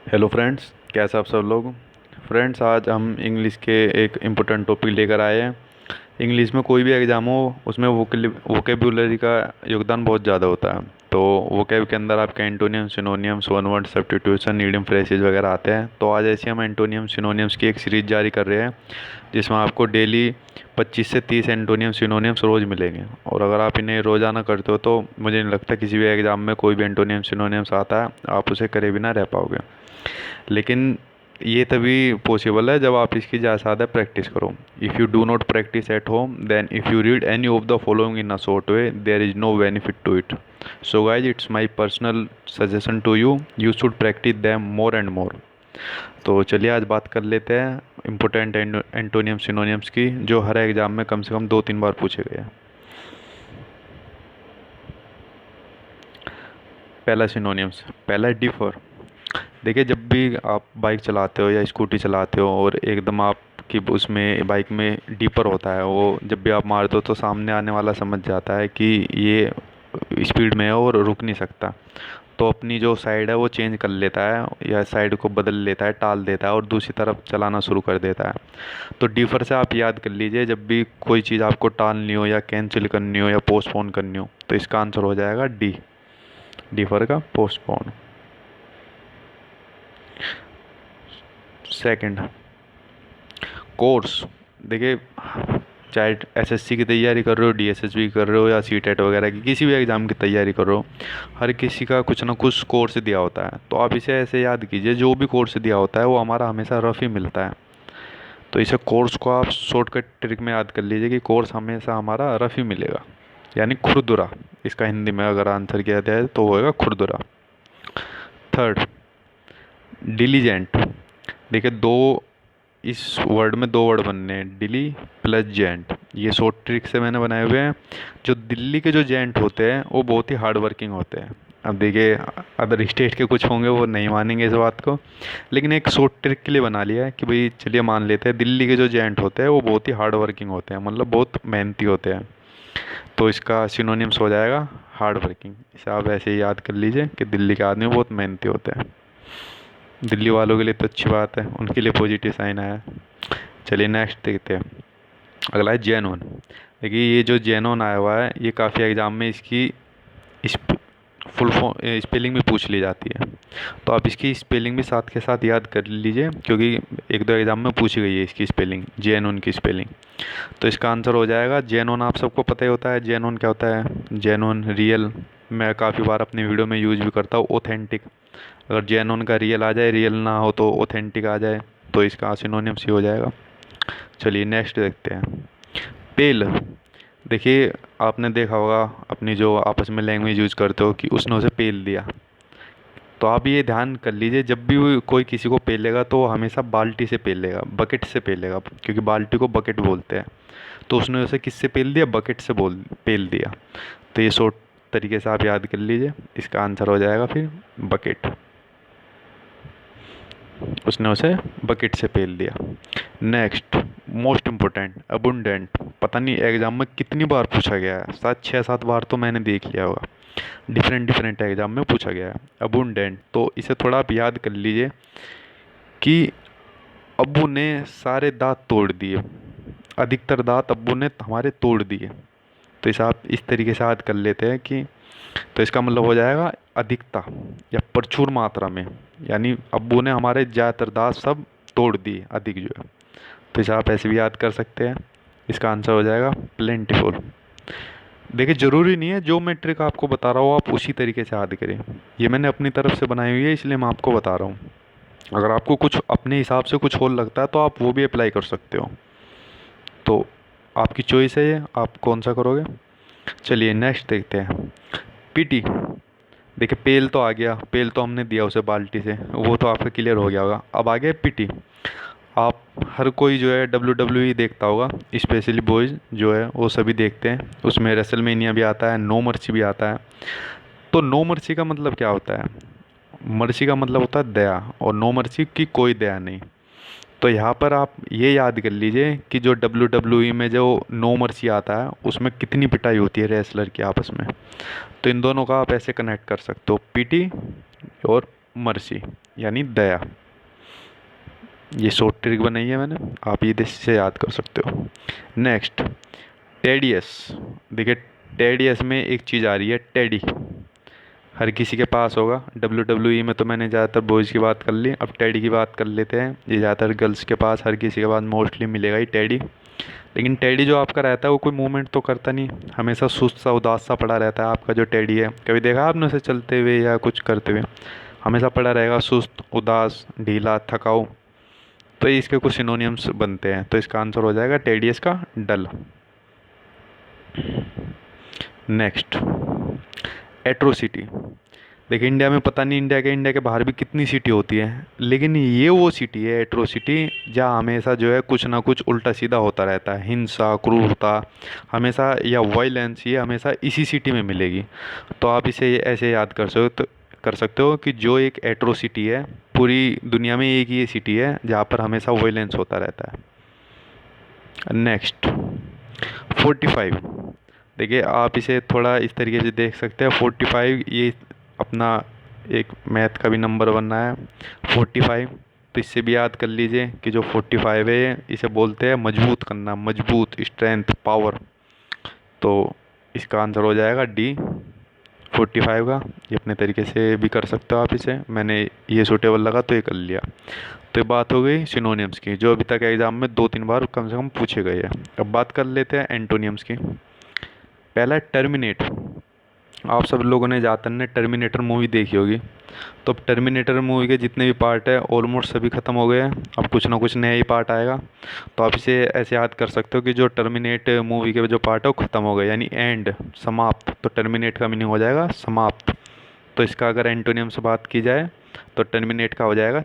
Hello friends, कैसे आप सब लोग। फ्रेंड्स, आज हम इंग्लिश के एक इम्पोर्टेंट टॉपिक लेकर आए हैं। इंग्लिश में कोई भी एग्ज़ाम हो उसमें वोकेबुलरी का योगदान बहुत ज़्यादा होता है। तो वोकेब के अंदर आपके antonym, synonyms, one word substitution, idiom, phrases वगैरह आते हैं। तो आज ऐसे हम एंटोनियम सिनोनियम्स की एक सीरीज जारी कर रहे हैं जिसमें आपको डेली 25 से 30 एंटोनियम सिनोनियम्स रोज़ मिलेंगे। और अगर आप इन्हें रोज़ाना करते हो तो मुझे नहीं लगता किसी भी एग्ज़ाम में कोई भी एंटोनियम सिनोनियम्स आता है आप उसे करे बिना रह पाओगे। लेकिन ये तभी पॉसिबल है जब आप इसकी ज़्यादा प्रैक्टिस करो। If you do not practice at home then if you read any of the following in a short way there is no benefit to it. So guys, it's my personal suggestion to you, you should practice them more and more. तो चलिए आज बात कर लेते हैं important antonym synonyms की, जो हर exam में कम से कम 2-3 बार पूछे गए हैं। पहला सिनोनियम्स, पहला डिफर। देखिए, जब भी आप बाइक चलाते हो या स्कूटी चलाते हो और एकदम आपकी उसमें बाइक में डीपर होता है, वो जब भी आप मार दो तो सामने आने वाला समझ जाता है कि ये स्पीड में है और रुक नहीं सकता। तो अपनी जो साइड है वो चेंज कर लेता है या साइड को बदल लेता है, टाल देता है और दूसरी तरफ चलाना शुरू कर देता है। तो डिफर से आप याद कर लीजिए, जब भी कोई चीज़ आपको टालनी हो या कैंसिल करनी हो या पोस्टपोन करनी हो तो इसका आंसर हो जाएगा डी, डिफर का पोस्टपोन। Second, course. देखिए, चाहे एसएससी की तैयारी कर रहे हो, डीएसएसबी कर रहे हो या सीटेट वगैरह की किसी भी एग्ज़ाम की तैयारी कर रहे हो, हर किसी का कुछ ना कुछ कोर्स दिया होता है। तो आप इसे ऐसे याद कीजिए, जो भी कोर्स दिया होता है वो हमारा हमेशा रफ ही मिलता है। तो इसे कोर्स को आप शॉर्टकट ट्रिक में याद कर लीजिए कि कोर्स हमेशा हमारा रफ ही मिलेगा, यानी खुरदुरा। इसका हिंदी में अगर आंसर किया जाए तो होएगा खुरदुरा। Third, diligent. देखिए, इस वर्ड में दो वर्ड बनने हैं, दिल्ली प्लस जेंट। ये शॉर्ट ट्रिक से मैंने बनाए हुए हैं। जो दिल्ली के जो जेंट होते हैं वो बहुत ही हार्ड वर्किंग होते हैं। अब देखिए, अदर स्टेट के कुछ होंगे वो नहीं मानेंगे इस बात को, लेकिन एक शॉर्ट ट्रिक के लिए बना लिया है कि भाई चलिए मान लेते हैं दिल्ली के जो जेंट होते हैं वो बहुत ही हार्ड वर्किंग होते हैं, मतलब बहुत मेहनती होते हैं। तो इसका सिनोनिम्स हो जाएगा हार्ड वर्किंग। इसे आप ऐसे ही याद कर लीजिए कि दिल्ली के आदमी बहुत मेहनती होते हैं। दिल्ली वालों के लिए तो अच्छी बात है, उनके लिए पॉजिटिव साइन आया। चलिए नेक्स्ट देखते हैं। अगला है जेनोन। देखिए, ये जो जेनोन आया हुआ है ये काफ़ी एग्ज़ाम में इसकी फुल फॉर्म स्पेलिंग भी पूछ ली जाती है। तो आप इसकी स्पेलिंग भी साथ के साथ याद कर लीजिए, क्योंकि एक दो एग्ज़ाम में पूछी गई है इसकी स्पेलिंग, जेनोन की स्पेलिंग। तो इसका आंसर हो जाएगा जेनोन। आप सबको पता ही होता है जेनोन क्या होता है। जेनोन रियल, मैं काफ़ी बार अपनी वीडियो में यूज भी करता हूँ। ऑथेंटिक, अगर जेनोन का रियल आ जाए, रियल ना हो तो ऑथेंटिक आ जाए, तो इसका सिनोनिम्स ही हो जाएगा। चलिए नेक्स्ट देखते हैं। पेल। देखिए, आपने देखा होगा अपनी जो आपस में लैंग्वेज यूज करते हो कि उसने उसे पेल दिया। तो आप ये ध्यान कर लीजिए, जब भी कोई किसी को पेलेगा तो वो हमेशा बाल्टी से पेलेगा, बकेट से पेलेगा, क्योंकि बाल्टी को बकेट बोलते हैं। तो उसने उसे किससे पेल दिया, बकेट से पेल दिया। तो ये शॉर्ट तरीके से आप याद कर लीजिए, इसका आंसर हो जाएगा फिर बकेट। उसने उसे बकेट से पेल दिया। Next, most important, abundant. पता नहीं एग्जाम में कितनी बार पूछा गया है, शायद 6-7 बार तो मैंने देख लिया होगा। डिफरेंट डिफरेंट एग्जाम में पूछा गया है अबुंडेंट। तो इसे थोड़ा आप याद कर लीजिए कि अब्बू ने सारे दांत तोड़ दिए, अधिकतर दांत अब्बू ने हमारे तोड़ दिए। तो इसे आप इस तरीके से याद कर लेते हैं कि, तो इसका मतलब हो जाएगा अधिकता या प्रचुर मात्रा में, यानी अब्बू ने हमारे ज़्यादातर दांत सब तोड़ दिए, अधिक जो है। तो इसे आप ऐसे भी याद कर सकते हैं। इसका आंसर हो जाएगा प्लेंटीफुल। देखिए, ज़रूरी नहीं है जो मैं ट्रिक आपको बता रहा हूँ आप उसी तरीके से याद करें। ये मैंने अपनी तरफ से बनाई हुई है, इसलिए मैं आपको बता रहा हूँ। अगर आपको कुछ अपने हिसाब से कुछ और लगता है तो आप वो भी अप्लाई कर सकते हो। तो आपकी चॉइस है ये, आप कौन सा करोगे। चलिए नेक्स्ट देखते हैं। पीटी। देखिए, पेल तो आ गया, पेल तो हमने दिया उसे बाल्टी से, वो तो आपका क्लियर हो गया होगा। अब आ गया पीटी। आप हर कोई जो है WWE देखता होगा, स्पेशली बॉयज़ जो है वो सभी देखते हैं। उसमें रेसलमेनिया भी आता है, नो मर्सी भी आता है। तो नो मर्सी का मतलब क्या होता है, मर्सी का मतलब होता है दया, और नो मर्सी की कोई दया नहीं। तो यहाँ पर आप ये याद कर लीजिए कि जो WWE में जो नो मर्सी आता है उसमें कितनी पिटाई होती है रेसलर की आपस में। तो इन दोनों का आप ऐसे कनेक्ट कर सकते हो, पीटी और मर्सी यानी दया। ये शॉर्ट ट्रिक बनाई है मैंने, आप ये से याद कर सकते हो। Next, tedious. देखिए टेडियस में एक चीज़ आ रही है टेडी, हर किसी के पास होगा। WWE में तो मैंने ज़्यादातर बॉयज़ की बात कर ली, अब टेडी की बात कर लेते हैं। ये ज़्यादातर गर्ल्स के पास, हर किसी के पास मोस्टली मिलेगा ही टेडी। लेकिन टेडी जो आपका रहता है वो कोई मूवमेंट तो करता नहीं, हमेशा सुस्त सा उदास सा पड़ा रहता है आपका जो टेडी है। कभी देखा आपने उसे चलते हुए या कुछ करते हुए? हमेशा पड़ा रहेगा, सुस्त, उदास, ढीला, थकाऊ। तो ये इसके कुछ सिनोनियम्स बनते हैं, तो इसका आंसर हो जाएगा टेडियस का डल। Next, atrocity. देखिए इंडिया में पता नहीं, इंडिया के बाहर भी कितनी सिटी होती है, लेकिन ये वो सिटी है एट्रोसिटी जहाँ हमेशा जो है कुछ ना कुछ उल्टा सीधा होता रहता है। हिंसा, क्रूरता हमेशा, या वायलेंस, ये हमेशा इसी सिटी में मिलेगी। तो आप इसे ऐसे याद कर सकते हो कि जो एक एट्रोसिटी है, पूरी दुनिया में एक ही ये सिटी है जहाँ पर हमेशा वायलेंस होता रहता है। नेक्स्ट, 45। देखिए आप इसे थोड़ा इस तरीके से देख सकते हैं, 45 ये अपना एक मैथ का भी नंबर बनना है 45। तो इससे भी याद कर लीजिए कि जो 45 है इसे बोलते हैं मजबूत करना, मजबूत, स्ट्रेंथ, पावर। तो इसका आंसर हो जाएगा डी, 45 का। ये अपने तरीके से भी कर सकते हो आप इसे, मैंने ये सूटेबल लगा तो ये कर लिया। तो ये बात हो गई सिनोनियम्स की, जो अभी तक एग्जाम में 2-3 बार कम से कम पूछे गए हैं। अब बात कर लेते हैं एंटोनियम्स की। पहला है टर्मिनेट। आप सब लोगों ने ज़्यादातर ने टर्मिनेटर मूवी देखी होगी। तो अब टर्मिनेटर मूवी के जितने भी पार्ट है ऑलमोस्ट सभी ख़त्म हो गए हैं, अब कुछ ना कुछ नया ही पार्ट आएगा। तो आप इसे ऐसे याद कर सकते हो कि जो टर्मिनेट मूवी के जो पार्ट है वो ख़त्म हो गए, यानी एंड, समाप्त। तो टर्मिनेट का मीनिंग हो जाएगा समाप्त। तो इसका अगर एंटोनियम से बात की जाए तो टर्मिनेट का हो जाएगा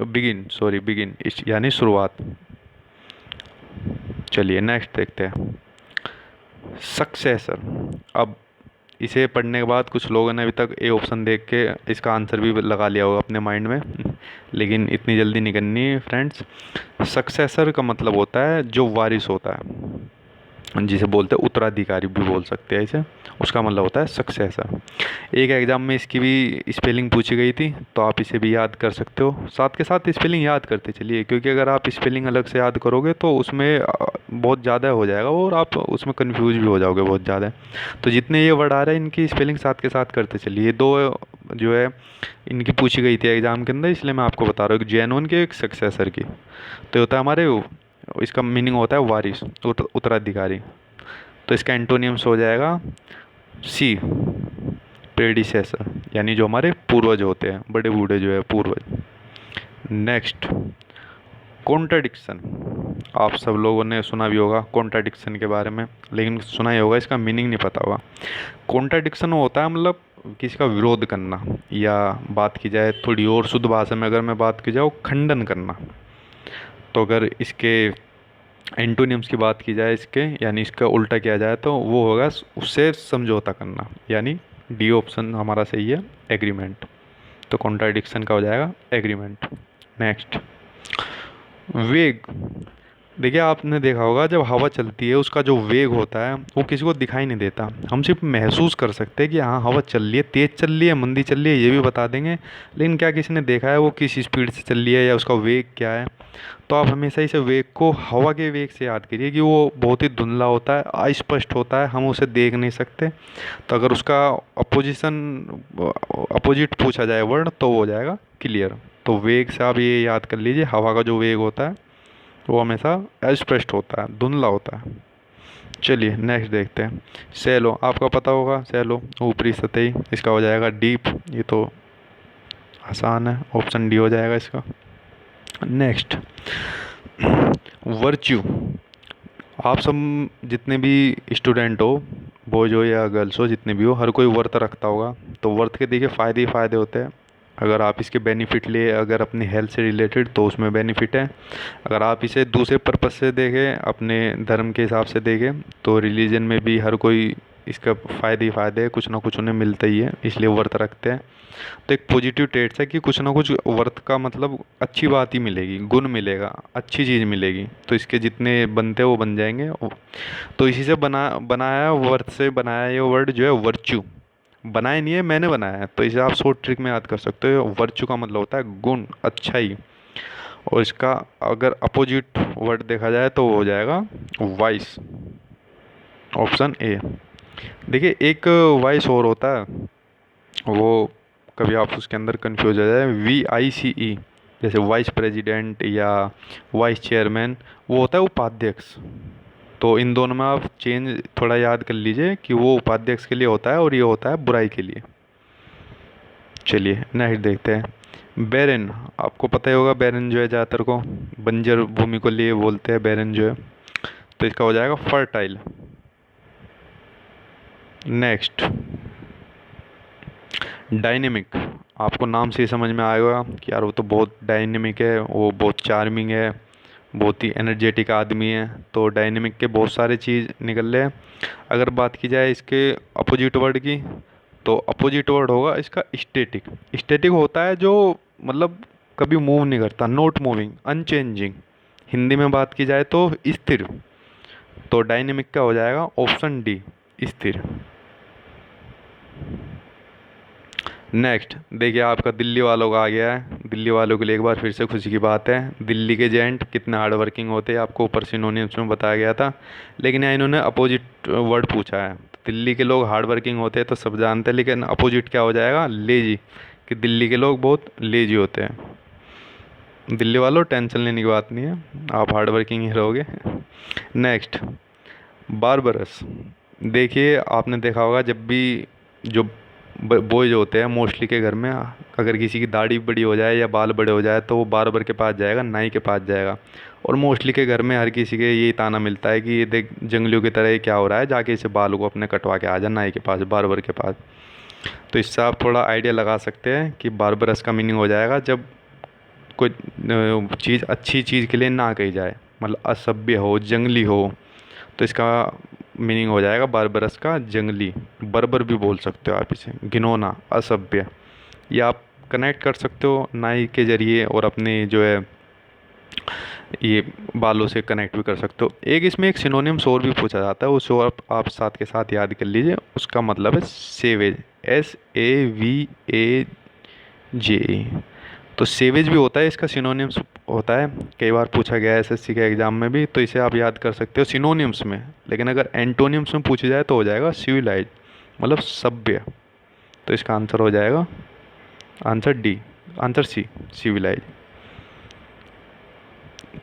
बिगिन, यानी शुरुआत। चलिए नेक्स्ट देखते हैं, सक्सेसर। अब इसे पढ़ने के बाद कुछ लोगों ने अभी तक ए ऑप्शन देख के इसका आंसर भी लगा लिया होगा अपने माइंड में, लेकिन इतनी जल्दी नहीं करनी है फ्रेंड्स। सक्सेसर का मतलब होता है जो वारिस होता है, जिसे बोलते हैं उत्तराधिकारी भी बोल सकते हैं इसे, उसका मतलब होता है सक्सेसर। एक एग्ज़ाम में इसकी भी स्पेलिंग पूछी गई थी, तो आप इसे भी याद कर सकते हो। साथ के साथ स्पेलिंग याद करते चलिए, क्योंकि अगर आप स्पेलिंग अलग से याद करोगे तो उसमें बहुत ज़्यादा हो जाएगा और आप उसमें कंफ्यूज भी हो जाओगे बहुत ज़्यादा। तो जितने ये वर्ड आ रहे हैं इनकी स्पेलिंग साथ के साथ करते चलिए। दो जो है इनकी पूछी गई थी एग्ज़ाम के अंदर, इसलिए मैं आपको बता रहा हूँ, एक जेनुइन की, एक सक्सेसर की। तो होता है हमारे, इसका मीनिंग होता है वारिस, उत्तराधिकारी। तो इसका एंटोनियम्स हो जाएगा सी, प्रेडिसेसर, यानी जो हमारे पूर्वज होते हैं, बड़े बूढ़े जो है पूर्वज। Next, contradiction. आप सब लोगों ने सुना भी होगा कॉन्ट्राडिक्शन के बारे में, लेकिन सुना ही होगा, इसका मीनिंग नहीं पता होगा। कॉन्ट्राडिक्शन होता है मतलब किसी का विरोध करना, या बात की जाए थोड़ी और शुद्ध भाषा में अगर मैं बात की जाए, खंडन करना। तो अगर इसके एंटोनियम्स की बात की जाए इसके, यानी इसका उल्टा किया जाए, तो वो होगा उससे समझौता करना, यानी डी ऑप्शन हमारा सही है, एग्रीमेंट। तो कॉन्ट्राडिक्शन का हो जाएगा एग्रीमेंट। नेक्स्ट, वेग। देखिए आपने देखा होगा जब हवा चलती है उसका जो वेग होता है वो किसी को दिखाई नहीं देता, हम सिर्फ महसूस कर सकते हैं कि हाँ हवा चल रही है, तेज़ चल रही है, मंदी चल रही है, ये भी बता देंगे। लेकिन क्या किसी ने देखा है वो किस स्पीड से चल रही है या उसका वेग क्या है? तो आप हमेशा इसे वेग को हवा के वेग से याद करिए कि वो बहुत ही धुंधला होता है, अस्पष्ट होता है, हम उसे देख नहीं सकते। तो अगर उसका अपोजिट पूछा जाए वर्ड तो वो हो जाएगा क्लियर। तो वेग से आप ये याद कर लीजिए, हवा का जो वेग होता है वो हमेशा अस्पष्ट होता है, धुंधला होता है। चलिए नेक्स्ट देखते हैं, सैलो। आपका पता होगा सैलो, ऊपरी सतही, इसका हो जाएगा डीप। ये तो आसान है, ऑप्शन डी हो जाएगा इसका। Next, virtue. आप सब जितने भी स्टूडेंट हो, बॉयज हो या गर्ल्स हो, जितने भी हो, हर कोई वर्त रखता होगा। तो वर्त के देखिए फ़ायदे ही फ़ायदे होते हैं। अगर आप इसके बेनिफिट ले, अगर अपनी हेल्थ से रिलेटेड, तो उसमें बेनिफिट है। अगर आप इसे दूसरे पर्पज़ से देखें, अपने धर्म के हिसाब से देखें, तो रिलीजन में भी हर कोई इसका फ़ायदे ही फ़ायदे है, कुछ ना कुछ उन्हें मिलता ही है, इसलिए व्रत रखते हैं। तो एक पॉजिटिव ट्रेड्स है कि कुछ ना कुछ व्रत का मतलब अच्छी बात ही मिलेगी, गुण मिलेगा, अच्छी चीज़ मिलेगी। तो इसके जितने बनते हैं वो बन जाएंगे। तो इसी से बनाया व्रत से बनाया ये वर्ड जो है वर्च्यू, बनाया नहीं है, मैंने बनाया है, तो इसे आप शॉर्ट ट्रिक में याद कर सकते हो। वर्चू का मतलब होता है गुण, अच्छाई। और इसका अगर अपोजिट वर्ड देखा जाए तो वो हो जाएगा वाइस, ऑप्शन ए। देखिए एक वाइस और होता है, वो कभी आप उसके अंदर कंफ्यूज हो जाए, VICE, जैसे वाइस प्रेसिडेंट या वाइस चेयरमैन, वो होता है उपाध्यक्ष। तो इन दोनों में आप चेंज थोड़ा याद कर लीजिए कि वो उपाध्यक्ष के लिए होता है और ये होता है बुराई के लिए। चलिए नेक्स्ट देखते हैं। बैरन, आपको पता ही होगा बैरन जो है ज़्यादातर को बंजर भूमि को लिए बोलते हैं बैरन जो है, तो इसका हो जाएगा फर्टाइल। नेक्स्ट डायनेमिक, आपको नाम से ही समझ में आएगा कि यार वो तो बहुत डायनेमिक है, वो बहुत चार्मिंग है, बहुत ही एनर्जेटिक आदमी है। तो डायनेमिक के बहुत सारे चीज़ निकल रहे हैं। अगर बात की जाए इसके अपोजिट वर्ड की, तो अपोजिट वर्ड होगा इसका स्टैटिक। स्टैटिक होता है जो मतलब कभी मूव नहीं करता, नॉट मूविंग, अनचेंजिंग। हिंदी में बात की जाए तो स्थिर। तो डायनेमिक का हो जाएगा ऑप्शन डी, स्थिर। नेक्स्ट देखिए आपका दिल्ली वालों का आ गया है। दिल्ली वालों के लिए एक बार फिर से खुशी की बात है, दिल्ली के जेंट कितने हार्ड वर्किंग होते हैं आपको ऊपर सिनोनिम्स में बताया गया था, लेकिन यहाँ इन्होंने अपोजिट वर्ड पूछा है। दिल्ली के लोग हार्ड वर्किंग होते हैं तो सब जानते हैं, लेकिन अपोजिट क्या हो जाएगा, लेजी, कि दिल्ली के लोग बहुत लेजी होते हैं। दिल्ली वालों टेंशन लेने की बात नहीं है, आप हार्ड वर्किंग ही रहोगे। नेक्स्ट बारबरस, देखिए आपने देखा होगा जब भी जो बॉयज होते हैं मोस्टली के घर में, अगर किसी की दाढ़ी बड़ी हो जाए या बाल बड़े हो जाए तो वो बार्बर के पास जाएगा, नाई के पास जाएगा। और मोस्टली के घर में हर किसी के यही ताना मिलता है कि ये देख जंगलियों की तरह ये क्या हो रहा है, जाके इसे बालों को अपने कटवा के आ जा नाई के पास, बार्बर के पास। तो इससे आप थोड़ा आइडिया लगा सकते हैं कि बारबरस का मीनिंग हो जाएगा जब कोई चीज़ अच्छी चीज़ के लिए ना कही जाए, मतलब असभ्य हो, जंगली हो, तो इसका मीनिंग हो जाएगा बारबरस का जंगली। बर्बर भी बोल सकते हो आप इसे, घिनौना, असभ्य। या आप कनेक्ट कर सकते हो नाई के जरिए और अपने जो है ये बालों से कनेक्ट भी कर सकते हो। एक इसमें एक सिनोनिम्स और भी पूछा जाता है, उसको आप साथ के साथ याद कर लीजिए। उसका मतलब है सेवेज, SAVAJ। तो सेवेज भी होता है, इसका सिनोनिम्स होता है, कई बार पूछा गया है SSC के एग्ज़ाम में भी, तो इसे आप याद कर सकते हो सिनोनिम्स में। लेकिन अगर एंटोनिम्स में पूछा जाए तो हो जाएगा सिविलाइज, मतलब सभ्य। तो इसका आंसर हो जाएगा answer D, answer C, civilise.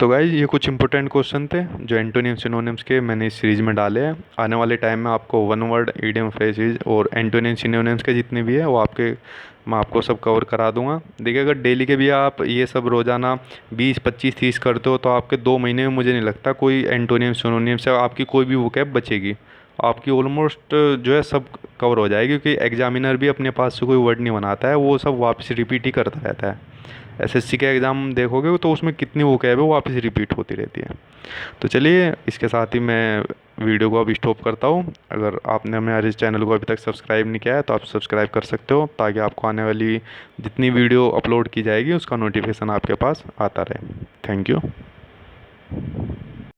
तो गाइज ये कुछ इंपॉर्टेंट क्वेश्चन थे जो एंटोनिम सिनोनिम्स के मैंने इस सीरीज़ में डाले हैं। आने वाले टाइम में आपको वन वर्ड, इडियम, फ्रेजेज और एंटोनिम सिनोनिम्स के जितने भी है वो मैं आपको सब कवर करा दूंगा। देखिए अगर डेली के भी आप ये सब रोज़ाना 20, 25, 30 करते हो तो आपके 2 महीने में मुझे नहीं लगता कोई एंटोनिम सिनोनिम से आपकी कोई भी वोकैब बचेगी। आपकी ऑलमोस्ट जो है सब कवर हो जाएगी, क्योंकि एग्जामिनर भी अपने पास से कोई वर्ड नहीं बनाता है, वो सब वापस रिपीट ही करता रहता है। SSC का एग्ज़ाम देखोगे तो उसमें कितनी वोकैब है वो वापस रिपीट होती रहती है। तो चलिए इसके साथ ही मैं वीडियो को अब स्टॉप करता हूँ। अगर आपने हमारे इस चैनल को अभी तक सब्सक्राइब नहीं किया है तो आप सब्सक्राइब कर सकते हो, ताकि आपको आने वाली जितनी वीडियो अपलोड की जाएगी उसका नोटिफिकेशन आपके पास आता रहे। Thank you.